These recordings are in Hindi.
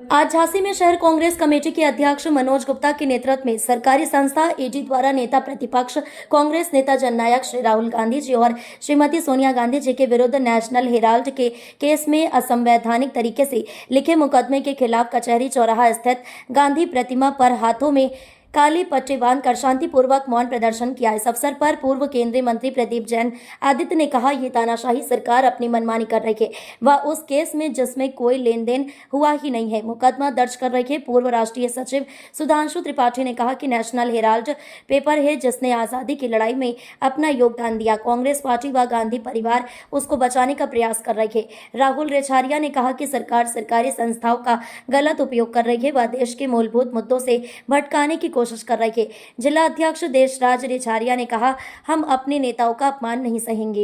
आज झांसी में शहर कांग्रेस कमेटी के अध्यक्ष मनोज गुप्ता के नेतृत्व में सरकारी संस्था ईडी द्वारा नेता प्रतिपक्ष कांग्रेस नेता जननायक श्री राहुल गांधी जी और श्रीमती सोनिया गांधी जी के विरुद्ध नेशनल हेराल्ड के केस में असंवैधानिक तरीके से लिखे मुकदमे के खिलाफ कचहरी चौराहा स्थित गांधी प्रतिमा पर हाथों में काली पट्टी बांधकर शांतिपूर्वक मौन प्रदर्शन किया। इस अवसर पर पूर्व केंद्रीय मंत्री प्रदीप जैन आदित्य ने कहा, ये तानाशाही सरकार अपनी मनमानी कर रही है। वह उस केस में जिसमें कोई लेन देन हुआ ही नहीं है, मुकदमा दर्ज कर रही है। पूर्व राष्ट्रीय सचिव सुधांशु त्रिपाठी ने कहा कि नेशनल हेराल्ड पेपर है जिसने आज़ादी की लड़ाई में अपना योगदान दिया। कांग्रेस पार्टी व गांधी परिवार उसको बचाने का प्रयास कर रही है। राहुल रेछारिया ने कहा कि सरकार सरकारी संस्थाओं का गलत उपयोग कर रही है। वह देश के मूलभूत मुद्दों से भटकाने की कोशिश कर रही है। जिला अध्यक्ष देशराज रेछारिया ने कहा, हम अपने नेताओं का अपमान नहीं सहेंगे।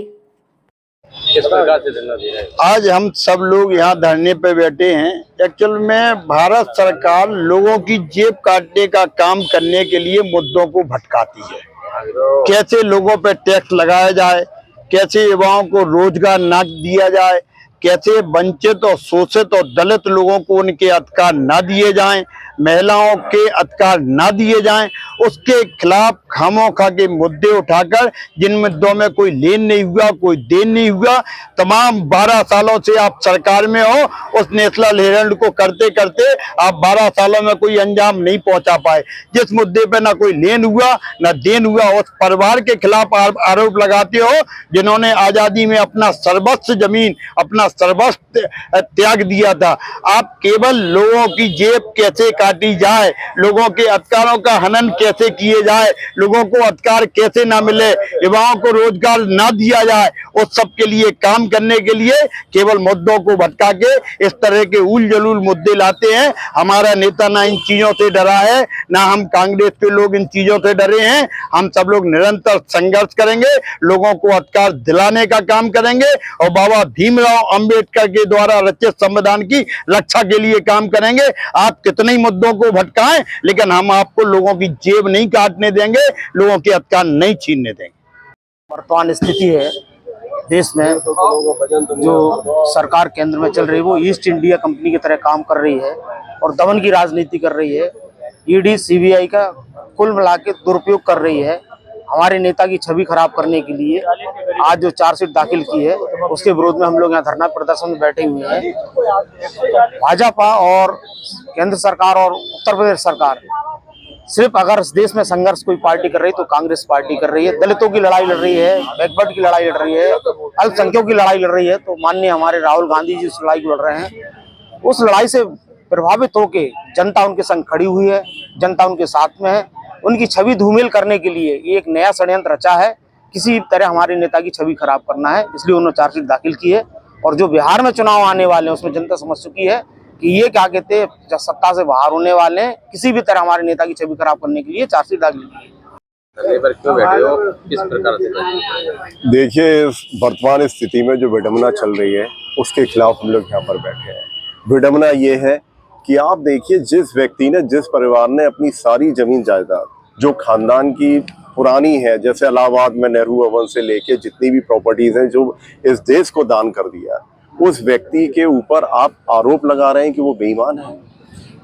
किस प्रकार से धरना दे रहे हैं? आज हम सब लोग यहाँ धरने पे बैठे हैं। एक्चुअल में भारत सरकार लोगों की जेब काटने का काम करने के लिए मुद्दों को भटकाती है। कैसे लोगों पे टैक्स लगाया जाए, कैसे युवाओं को रोजगार न दिया जाए, कैसे वंचित और शोषित और दलित लोगों को उनके अधिकार न दिए जाएं, महिलाओं के अधिकार न दिए जाएं, उसके खिलाफ खामोखा के मुद्दे उठाकर जिन मुद्दों में कोई लेन नहीं हुआ, कोई देन नहीं हुआ, तमाम 12 सालों से आप सरकार में हो, उस नेशनल हेराल्ड को करते करते आप 12 सालों में कोई अंजाम नहीं पहुंचा पाए। जिस मुद्दे पे ना कोई लेन हुआ ना देन हुआ, उस परिवार के खिलाफ आरोप लगाते हो जिन्होंने आजादी में अपना सर्वस्व जमीन, अपना सर्वस्व त्याग दिया था। आप केवल लोगों की जेब कैसे काटी जाए, लोगों के अधिकारों का हनन कैसे किए जाए, लोगों को अधिकार कैसे ना मिले, युवाओं को रोजगार ना दिया जाए, उस सब के लिए काम करने के लिए केवल मुद्दों को भटका के इस तरह के उल जलूल मुद्दे लाते हैं। हमारा नेता ना इन चीजों से डरा है, ना हम कांग्रेस के लोग इन चीजों से डरे हैं। हम सब लोग निरंतर संघर्ष करेंगे, लोगों को अधिकार दिलाने का काम करेंगे और बाबा भीमराव अंबेडकर के द्वारा रचित संविधान की रक्षा के लिए काम करेंगे। आप कितने ही मुद्दों को भटकाएं, लेकिन हम आपको लोगों की जेब नहीं काटने देंगे, लोगों के अधिकार नहीं छीनने देंगे। वर्तमान स्थिति है देश में, जो सरकार केंद्र में चल रही है वो ईस्ट इंडिया कंपनी की तरह काम कर रही है और दमन की राजनीति कर रही है। ईडी सीबीआई का कुल मिला के दुरुपयोग कर रही है। हमारे नेता की छवि खराब करने के लिए आज जो चार्जशीट दाखिल की है उसके विरोध में हम लोग यहाँ धरना प्रदर्शन में बैठे हुए हैं। भाजपा और केंद्र सरकार और उत्तर प्रदेश सरकार सिर्फ अगर इस देश में संघर्ष कोई पार्टी कर रही है तो कांग्रेस पार्टी कर रही है। दलितों की लड़ाई लड़ रही है, बैकवर्ड की लड़ाई लड़ रही है, अल्पसंख्यकों की लड़ाई लड़ रही है, तो माननीय हमारे राहुल गांधी जी उस लड़ाई को लड़ रहे हैं। उस लड़ाई से प्रभावित होकर जनता उनके संग खड़ी हुई है, जनता उनके साथ में है। उनकी छवि धूमिल करने के लिए एक नया षड्यंत्र रचा है, किसी तरह हमारे नेता की छवि खराब करना है, इसलिए उन्होंने चार्जशीट दाखिल की है। और जो बिहार में चुनाव आने वाले हैं उसमें जनता समझ चुकी है कि ये क्या कहते हैं, जब सत्ता से बाहर होने वाले हैं, किसी भी तरह हमारे नेता की छवि खराब करने के लिए चार्जशीट दाखिल की है। पर क्यों बैठे हो, किस प्रकार से? देखिए, वर्तमान स्थिति में जो विडंबना चल रही है उसके खिलाफ हम लोग यहाँ पर बैठे हैं। विडंबना ये है कि आप देखिए, जिस व्यक्ति ने, जिस परिवार ने अपनी सारी जमीन जायदाद जो खानदान की पुरानी है, जैसे इलाहाबाद में नेहरू भवन से लेके जितनी भी प्रॉपर्टीज हैं जो इस देश को दान कर दिया, उस व्यक्ति के ऊपर आप आरोप लगा रहे हैं कि वो बेईमान है।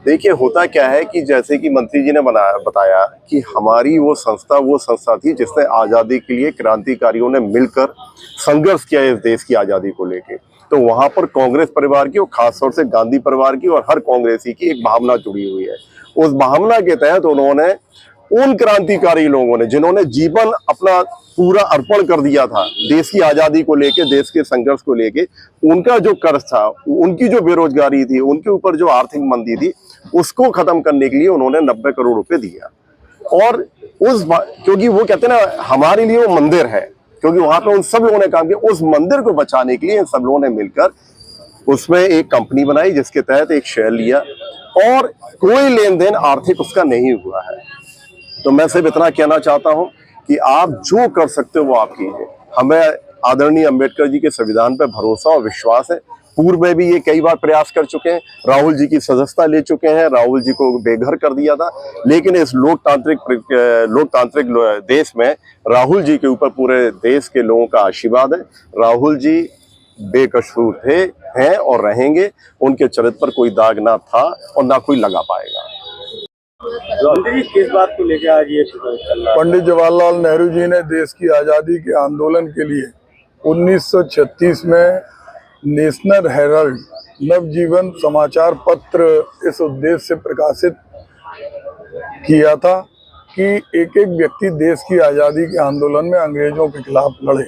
देखिए, होता क्या है कि जैसे कि मंत्री जी ने बताया कि हमारी वो संस्था थी जिसने आज़ादी के लिए क्रांतिकारियों ने मिलकर संघर्ष किया इस देश की आज़ादी को लेके। तो वहाँ पर कांग्रेस परिवार की और खासतौर से गांधी परिवार की और हर कांग्रेसी की एक भावना जुड़ी हुई है। उस भावना के तहत उन्होंने, उन क्रांतिकारी लोगों ने जिन्होंने जीवन अपना पूरा अर्पण कर दिया था देश की आज़ादी को लेके, देश के संघर्ष को लेके, उनका जो कर्ज था, उनकी जो बेरोजगारी थी, उनके ऊपर जो आर्थिक मंदी थी, उसको खत्म करने के लिए उन्होंने 90 करोड़ रुपए दिया। और क्योंकि वो कहते हैं ना, हमारे लिए वो मंदिर है, क्योंकि वहां पे उन सब लोगों ने काम किया। उस मंदिर को बचाने के लिए इन सब लोगों ने मिलकर उसमें एक कंपनी बनाई जिसके तहत एक शेयर लिया और कोई लेन देन आर्थिक उसका नहीं हुआ है। तो मैं सिर्फ इतना कहना चाहता हूं कि आप जो कर सकते हो वो आप कीजिए। हमें आदरणीय अंबेडकर जी के संविधान पर भरोसा और विश्वास है। पूर्व में भी ये कई बार प्रयास कर चुके हैं, राहुल जी की सदस्यता ले चुके हैं, राहुल जी को बेघर कर दिया था, लेकिन इस लोकतांत्रिक देश में राहुल जी के ऊपर पूरे देश के लोगों का आशीर्वाद है। राहुल जी बेकसूर थे, हैं और रहेंगे। उनके चरित्र पर कोई दाग ना था और ना कोई लगा पाएगा। किस बात को लेकर आज ये चल रहा है? पंडित जवाहरलाल नेहरू जी ने देश की आज़ादी के आंदोलन के लिए 1936 में नेशनल हेराल्ड नवजीवन समाचार पत्र इस उद्देश्य से प्रकाशित किया था कि एक एक व्यक्ति देश की आज़ादी के आंदोलन में अंग्रेजों के खिलाफ लड़े।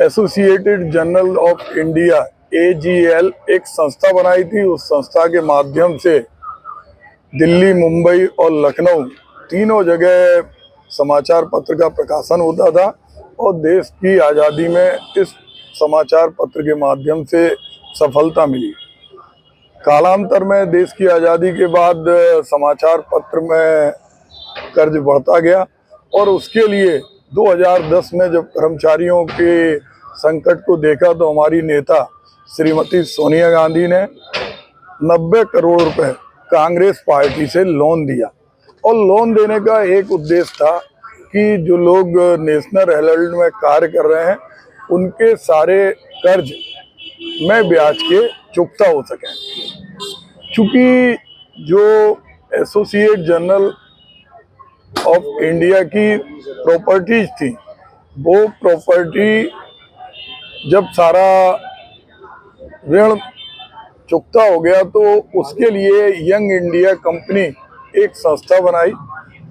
Associated journal of India AGL एक संस्था बनाई थी। उस संस्था के माध्यम से दिल्ली, मुंबई और लखनऊ तीनों जगह समाचार पत्र का प्रकाशन होता था और देश की आज़ादी में इस समाचार पत्र के माध्यम से सफलता मिली। कालांतर में देश की आज़ादी के बाद समाचार पत्र में कर्ज बढ़ता गया और उसके लिए 2010 में जब कर्मचारियों के संकट को देखा तो हमारी नेता श्रीमती सोनिया गांधी ने 90 करोड़ रुपए कांग्रेस पार्टी से लोन दिया और लोन देने का एक उद्देश्य था कि जो लोग नेशनल हेराल्ड में कार्य कर रहे हैं उनके सारे कर्ज में ब्याज के चुकता हो सके। चूंकि जो एसोसिएट जर्नल ऑफ इंडिया की प्रॉपर्टीज थी वो प्रॉपर्टी जब सारा ऋण चुकता हो गया तो उसके लिए यंग इंडिया कंपनी एक संस्था बनाई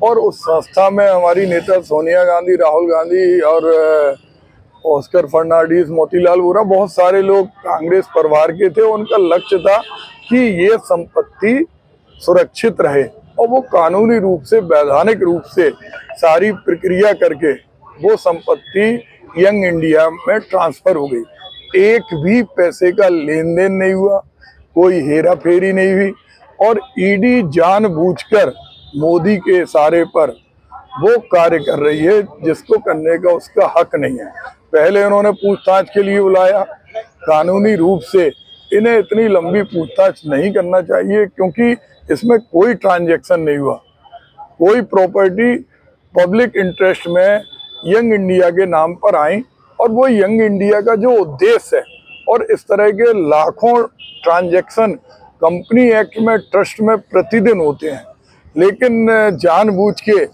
और उस संस्था में हमारी नेता सोनिया गांधी, राहुल गांधी और ऑस्कर फर्नांडिस, मोतीलाल वोरा बहुत सारे लोग कांग्रेस परिवार के थे। उनका लक्ष्य था कि ये संपत्ति सुरक्षित रहे और वो कानूनी रूप से, वैधानिक रूप से सारी प्रक्रिया करके वो संपत्ति यंग इंडिया में ट्रांसफर हो गई। एक भी पैसे का लेन देन नहीं हुआ, कोई हेरा फेरी नहीं हुई और ईडी जानबूझकर मोदी के इशारे पर वो कार्य कर रही है जिसको करने का उसका हक नहीं है। पहले उन्होंने पूछताछ के लिए बुलाया, कानूनी रूप से इन्हें इतनी लंबी पूछताछ नहीं करना चाहिए क्योंकि इसमें कोई ट्रांजैक्शन नहीं हुआ, कोई प्रॉपर्टी पब्लिक इंटरेस्ट में यंग इंडिया के नाम पर आई और वो यंग इंडिया का जो उद्देश्य है और इस तरह के लाखों ट्रांजैक्शन कंपनी एक्ट में, ट्रस्ट में प्रतिदिन होते हैं, लेकिन जानबूझ के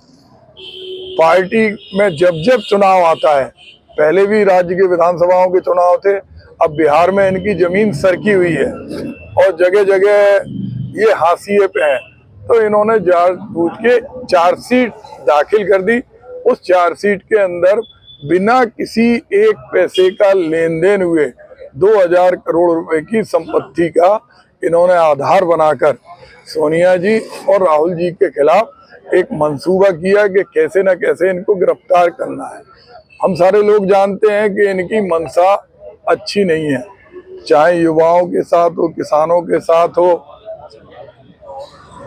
पार्टी में जब जब चुनाव आता है, पहले भी राज्य के विधानसभाओं के चुनाव थे, अब बिहार में इनकी जमीन सरकी हुई है और जगह जगह ये हाशिए पे है, तो इन्होंने जानबूझ के चार्जशीट दाखिल कर दी। उस चार्जशीट के अंदर बिना किसी एक पैसे का लेन देन हुए 2000 करोड़ रुपए की संपत्ति का इन्होंने आधार बनाकर सोनिया जी और राहुल जी के खिलाफ एक मंसूबा किया कि कैसे न कैसे इनको गिरफ्तार करना है। हम सारे लोग जानते हैं कि इनकी मंशा अच्छी नहीं है, चाहे युवाओं के साथ हो, किसानों के साथ हो,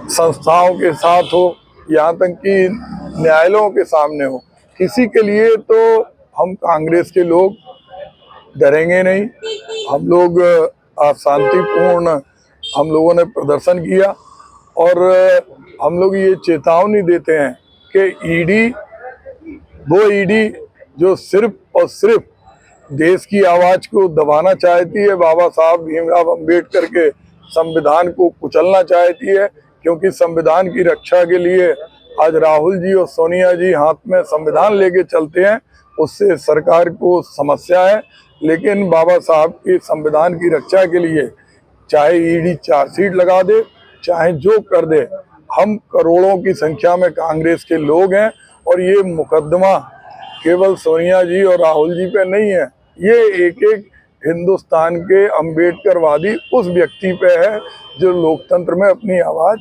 संस्थाओं के साथ हो, यहाँ तक कि न्यायालयों के सामने हो, किसी के लिए तो हम कांग्रेस के लोग डरेंगे नहीं। हम लोग शांतिपूर्ण हम लोगों ने प्रदर्शन किया और हम लोग ये चेतावनी देते हैं कि ईडी जो सिर्फ और सिर्फ देश की आवाज को दबाना चाहती है, बाबा साहब भीमराव अंबेडकर के संविधान को कुचलना चाहती है, क्योंकि संविधान की रक्षा के लिए आज राहुल जी और सोनिया जी हाथ में संविधान लेके चलते हैं, उससे सरकार को समस्या है। लेकिन बाबा साहब की संविधान की रक्षा के लिए चाहे ईडी चार्जशीट लगा दे, चाहे जो कर दे, हम करोड़ों की संख्या में कांग्रेस के लोग हैं और ये मुकदमा केवल सोनिया जी और राहुल जी पे नहीं है, ये एक एक हिंदुस्तान के अंबेडकरवादी उस व्यक्ति पे है जो लोकतंत्र में अपनी आवाज